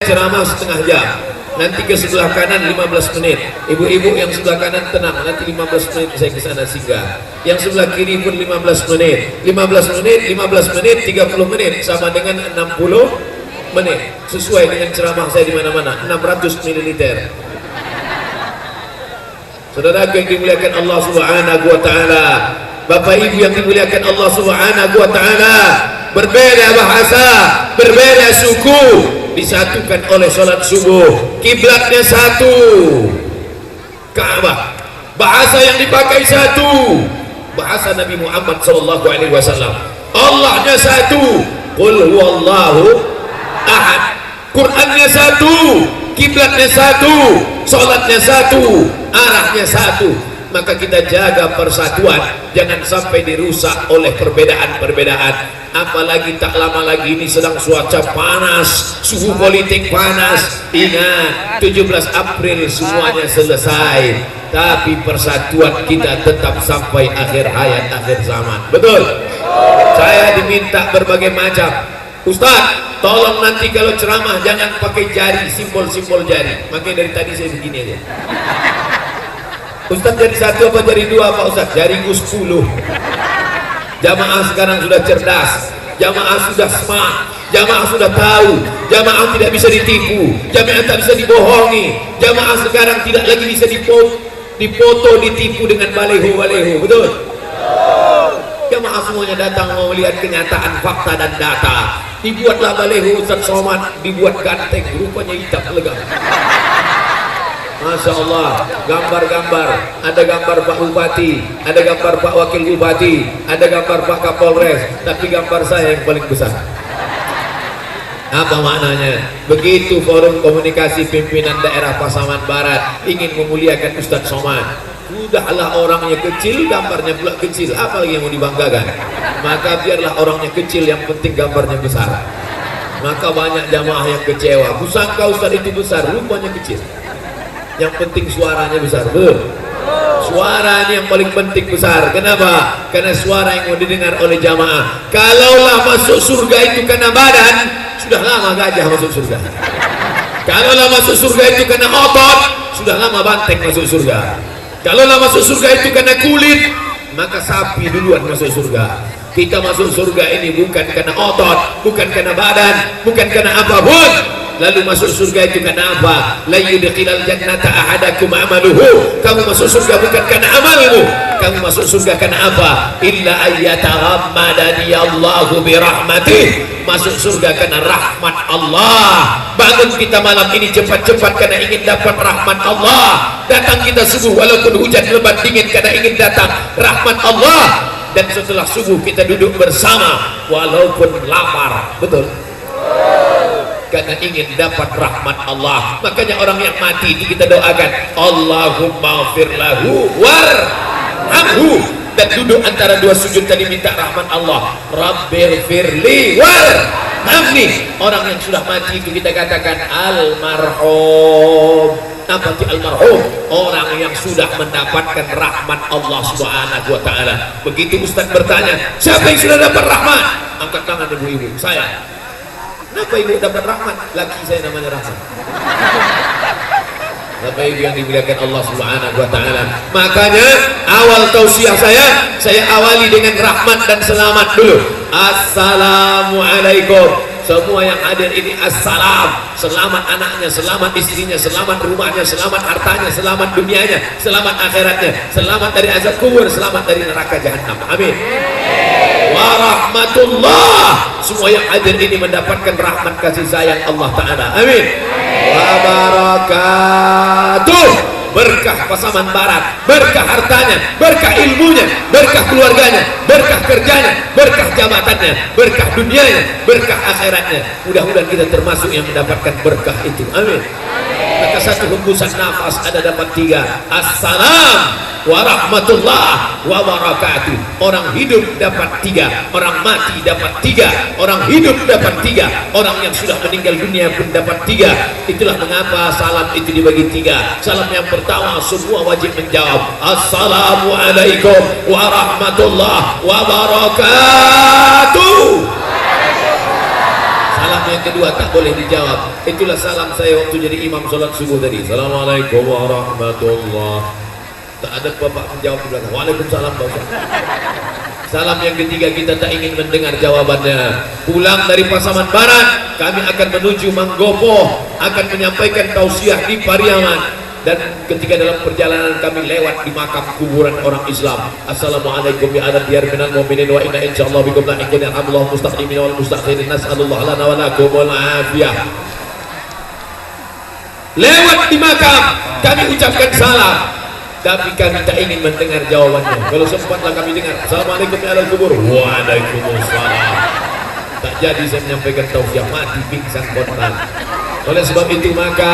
ceramah setengah jam, nanti ke sebelah kanan 15 menit. Ibu-ibu yang sebelah kanan tenang, nanti 15 menit saya ke sana singgah. Yang sebelah kiri pun 15 menit. 15 menit, 15 menit, 30 menit sama dengan 60 menit. Sesuai dengan ceramah saya di mana-mana, 600 ml. Saudara yang dimuliakan Allah Subhanahu wa taala, Bapak Ibu yang dimuliakan Allah Subhanahu wa taala, berbeda bahasa, berbeda suku, disatukan oleh sholat subuh. Kiblatnya satu, Ka'bah. Bahasa yang dipakai satu, bahasa Nabi Muhammad sallallahu alaihi wasallam. Allahnya satu, qul huwallahu ahad. Qurannya satu, kiblatnya satu, sholatnya satu, arahnya satu. Maka kita jaga persatuan, jangan sampai dirusak oleh perbedaan-perbedaan. Apalagi tak lama lagi ini sedang cuaca panas, suhu politik panas. Ingat, 17 April semuanya selesai, tapi persatuan kita tetap sampai akhir hayat, akhir zaman. Betul? Saya diminta berbagai macam. Ustaz, tolong nanti kalau ceramah jangan pakai jari, simbol-simbol jari. Makanya dari tadi saya begini aja. Ustaz, jari satu apa jari dua Pak Ustaz? Jariku 10. Jamaah sekarang sudah cerdas, jamaah sudah smart, jamaah sudah tahu, jamaah tidak bisa ditipu, jamaah tak bisa dibohongi, jamaah sekarang tidak lagi bisa dipoto, ditipu dengan baleho-baleho. Betul? Jamaah semuanya datang mau melihat kenyataan, fakta dan data. Dibuatlah baleho Ustaz Somad, dibuat ganteng, rupanya hitam legam. Masya Allah, gambar-gambar, ada gambar Pak Bupati, ada gambar Pak Wakil Bupati, ada gambar Pak Kapolres, tapi gambar saya yang paling besar. Apa maknanya? Begitu Forum Komunikasi Pimpinan Daerah Pasaman Barat ingin memuliakan Ustadz Somad, sudahlah orangnya kecil, gambarnya pula kecil, apa lagi yang mau dibanggakan? Maka biarlah orangnya kecil, yang penting gambarnya besar. Maka banyak jamaah yang kecewa, kusangka Ustadz itu besar, rupanya kecil. Yang penting suaranya besar. Suaranya yang paling penting besar. Kenapa? Karena suara yang mau didengar oleh jamaah. Kalaulah masuk surga itu karena badan, sudah lama gajah masuk surga. Kalaulah masuk surga itu karena otot, sudah lama banteng masuk surga. Kalaulah masuk surga itu karena kulit, maka sapi duluan masuk surga. Kita masuk surga ini bukan karena otot, bukan karena badan, bukan karena apapun. Lalu masuk surga itu karena apa? La yudkhilal jannata ahadakum amaluhu. Kamu masuk surga bukan karena amalmu, kamu masuk surga karena apa? Illa ayyataghammadani Allahu birahmatih. Masuk surga karena rahmat Allah. Bangun kita malam ini cepat-cepat karena ingin dapat rahmat Allah. Datang kita subuh walaupun hujan lebat dingin karena ingin datang rahmat Allah. Dan setelah subuh kita duduk bersama walaupun lapar. Betul? Karena ingin dapat rahmat Allah. Makanya orang yang mati itu kita doakan, Allahumma gfir lahu warhamhu. Dan duduk antara dua sujud tadi minta rahmat Allah, Rabbil firli warhamni. Orang yang sudah mati itu kita katakan almarhum. Apa itu almarhum? Orang yang sudah mendapatkan rahmat Allah Subhanahu wa taala. Begitu Ustaz bertanya, siapa yang sudah dapat rahmat? Angkat tangan ibu-ibu. Saya. Kenapa ibu dapat rahmat? Laki saya namanya Rahmat. Bapak Ibu yang dimuliakan Allah Subhanahu wa taala. Makanya awal tausiah saya awali dengan rahmat dan selamat dulu. Assalamualaikum. Semua yang hadir ini assalam. Selamat anaknya, selamat istrinya, selamat rumahnya, selamat hartanya, selamat dunianya, selamat akhiratnya, selamat dari azab kubur, selamat dari neraka jahanam. Amin. Warahmatullah. Semua yang hadir ini mendapatkan rahmat kasih sayang Allah Ta'ala. Amin. Wabarakatuh. Berkah Pasaman Barat, berkah hartanya, berkah ilmunya, berkah keluarganya, berkah kerjanya, berkah jabatannya, berkah dunianya, berkah akhiratnya. Mudah-mudahan kita termasuk yang mendapatkan berkah itu. Amin. Maka satu hembusan nafas ada dapat 3. Assalam warahmatullah wabarakatuh. Orang hidup dapat 3, orang mati dapat 3, orang hidup dapat 3, orang yang sudah meninggal dunia pun dapat 3. Itulah mengapa salam itu dibagi 3. Salam yang pertama semua wajib menjawab, Assalamualaikum warahmatullah wabarakatuh. Salam yang kedua tak boleh dijawab. Itulah salam saya waktu jadi imam sholat subuh tadi. Assalamualaikum warahmatullahi. Tak ada bapak menjawab di belakang. Waalaikumsalam Pak Ustaz. Salam yang ketiga kita tak ingin mendengar jawabannya. Pulang dari Pasaman Barat, kami akan menuju Manggopo, akan menyampaikan tausiah di Pariaman. Dan ketika dalam perjalanan kami lewat di makam kuburan orang Islam. Assalamualaikum ya ala diyar minal mu'minin wa inna insyaallah bikum lahiqun ya Allah mustaqimin wal mustaqimin nas'alullah lana wa lakum wal afiyah. Lewat di makam kami ucapkan salam, tapi kami tak ingin mendengar jawabannya. Kalau sempatlah kami dengar Assalamualaikum ya ala kubur, waalaikumsalam. Tak jadi saya menyampaikan tausiah, mati pingsan kontan. Oleh sebab itu maka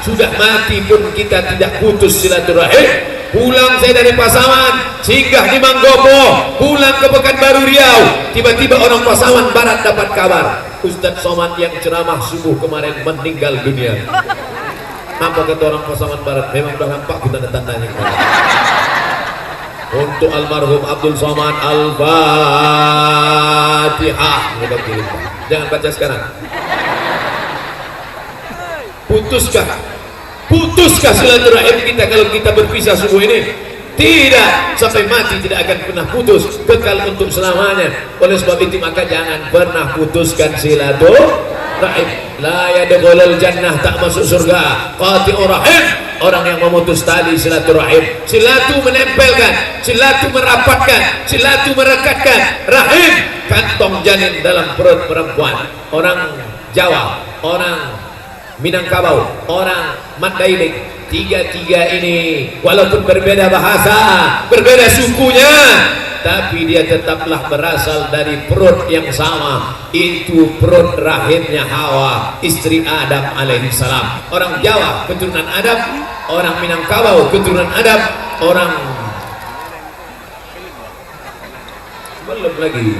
sudah mati pun kita tidak putus silaturahim. Pulang saya dari Pasaman, singgah di Manggopo, pulang ke Pekanbaru Riau, tiba-tiba orang Pasaman Barat dapat kabar Ustadz Somad yang ceramah subuh kemarin meninggal dunia. Apa kata orang Pasaman Barat? Memang sudah nampak kita tanda-tandanya. Untuk almarhum Abdul Somad Al-Fatihah. Jangan baca sekarang. Putuskah silaturahim kita kalau kita berpisah subuh ini? Tidak, sampai mati tidak akan pernah putus, kekal untuk selamanya. Oleh sebab itu maka jangan pernah putuskan silaturahim. La yadkhulul jannah, tak masuk surga qati'ur rahim, orang yang memutus tali silaturahim. Silatu menempelkan, silatu merapatkan, silatu merekatkan rahim, kantong janin dalam perut perempuan. Orang Jawa, orang Minangkabau, orang Mandailing, tiga-tiga ini walaupun berbeda bahasa, berbeda sukunya, tapi dia tetaplah berasal dari perut yang sama. Itu perut rahimnya Hawa, istri Adam alaihissalam. Orang Jawa keturunan Adam, orang Minangkabau keturunan Adam, orang belum lagi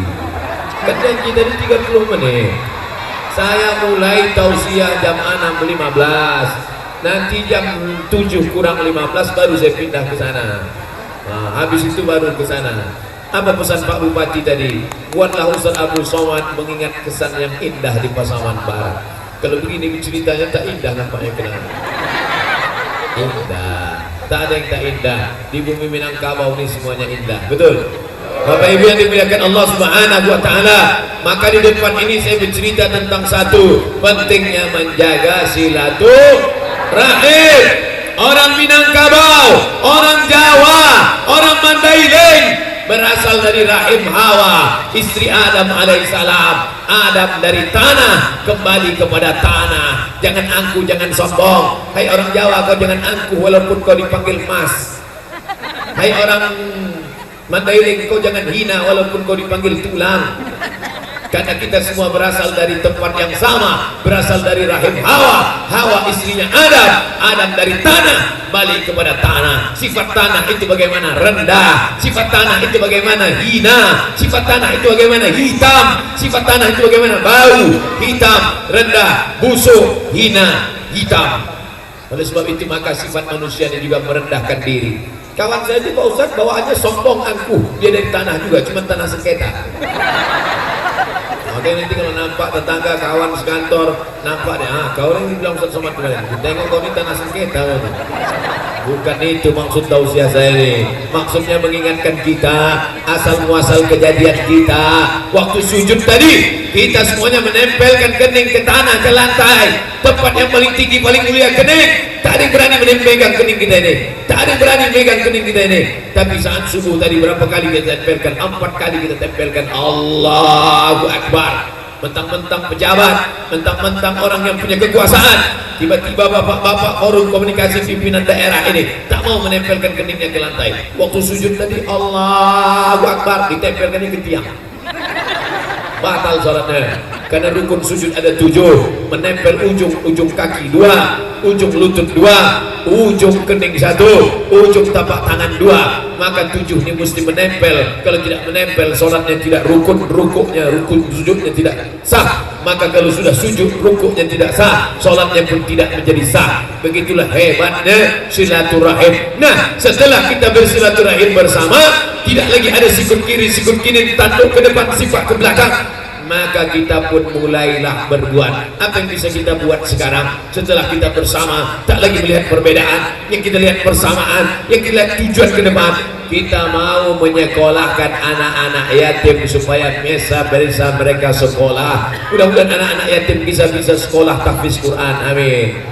kan janji dari 30 menit. Saya mulai tausiah jam 6.15, nanti jam 7 kurang 15 baru saya pindah ke sana. Nah, habis itu baru ke sana. Apa pesan Pak Bupati tadi? Buatlah Ustaz Abdul Somad mengingat kesan yang indah di Pasaman Barat. Kalau begini ceritanya tak indah nampaknya kenapa? Indah. Tak ada yang tak indah. Di bumi Minangkabau ini semuanya indah. Betul? Bapak Ibu yang dimuliakan Allah Subhanahu wa taala, maka di depan ini saya bercerita tentang satu pentingnya menjaga silaturahim. Orang Minangkabau, orang Jawa, orang Mandailing berasal dari rahim Hawa, istri Adam alaihissalam. Adam dari tanah kembali kepada tanah. Jangan angku, jangan sombong. Hai orang Jawa, kau jangan angku walaupun kau dipanggil Mas. Hai orang Mandailing, kau jangan hina walaupun kau dipanggil tulang. Karena kita semua berasal dari tempat yang sama, berasal dari rahim Hawa. Hawa istrinya Adam, Adam dari tanah balik kepada tanah. Sifat tanah itu bagaimana? Rendah. Sifat tanah itu bagaimana? Hina. Sifat tanah itu bagaimana? Hitam. Sifat tanah itu bagaimana? Bau, hitam, rendah, busuk, hina, hitam. Oleh sebab itu maka sifat manusia ini juga merendahkan diri. Kawan saya itu Pak Ustaz bawaannya sombong angkuh, dia dari tanah juga, cuma tanah sengketa. Oke, nanti kalau nampak tetangga kawan sekantor nampak deh, kau ini bilang Ustaz Somad kemarin, tengok kau ini tanah sengketa. Bukan itu maksud tausiah saya ini. Maksudnya mengingatkan kita asal muasal kejadian kita waktu sujud tadi, kita semuanya menempelkan kening ke tanah, ke lantai, tempat yang paling tinggi, paling mulia kening. Tak ada berani menempelkan kening kita ini, tak ada berani megang kening kita ini. Tapi saat subuh tadi berapa kali kita tempelkan? 4 kali kita tempelkan. Allahu Akbar. Mentang-mentang pejabat, mentang-mentang orang yang punya kekuasaan, tiba-tiba bapak-bapak forum komunikasi pimpinan daerah ini tak mau menempelkan keningnya ke lantai. Waktu sujud tadi Allahu Akbar, ditempelkannya ke tiang. Batal salatnya. Karena rukun sujud ada 7, menempel ujung kaki 2, ujung lutut 2, ujung kening 1, ujung tapak tangan 2. Maka 7 ini mesti menempel. Kalau tidak menempel, salatnya tidak rukun, rukun sujudnya tidak sah. Maka kalau sudah sujud, rukuknya tidak sah, salatnya pun tidak menjadi sah. Begitulah hebatnya silaturahim. Nah, setelah kita bersilaturahim bersama, tidak lagi ada sikut kiri, sikut kiri, tanduk ke depan, sifat ke belakang. maka kita pun mulailah berbuat. Apa yang bisa kita buat sekarang setelah kita bersama, tak lagi melihat perbedaan, yang kita lihat persamaan, yang kita lihat tujuan ke depan. Kita mau menyekolahkan anak-anak yatim supaya bisa mereka sekolah. Mudah-mudahan anak-anak yatim bisa sekolah tahfiz Quran. Amin.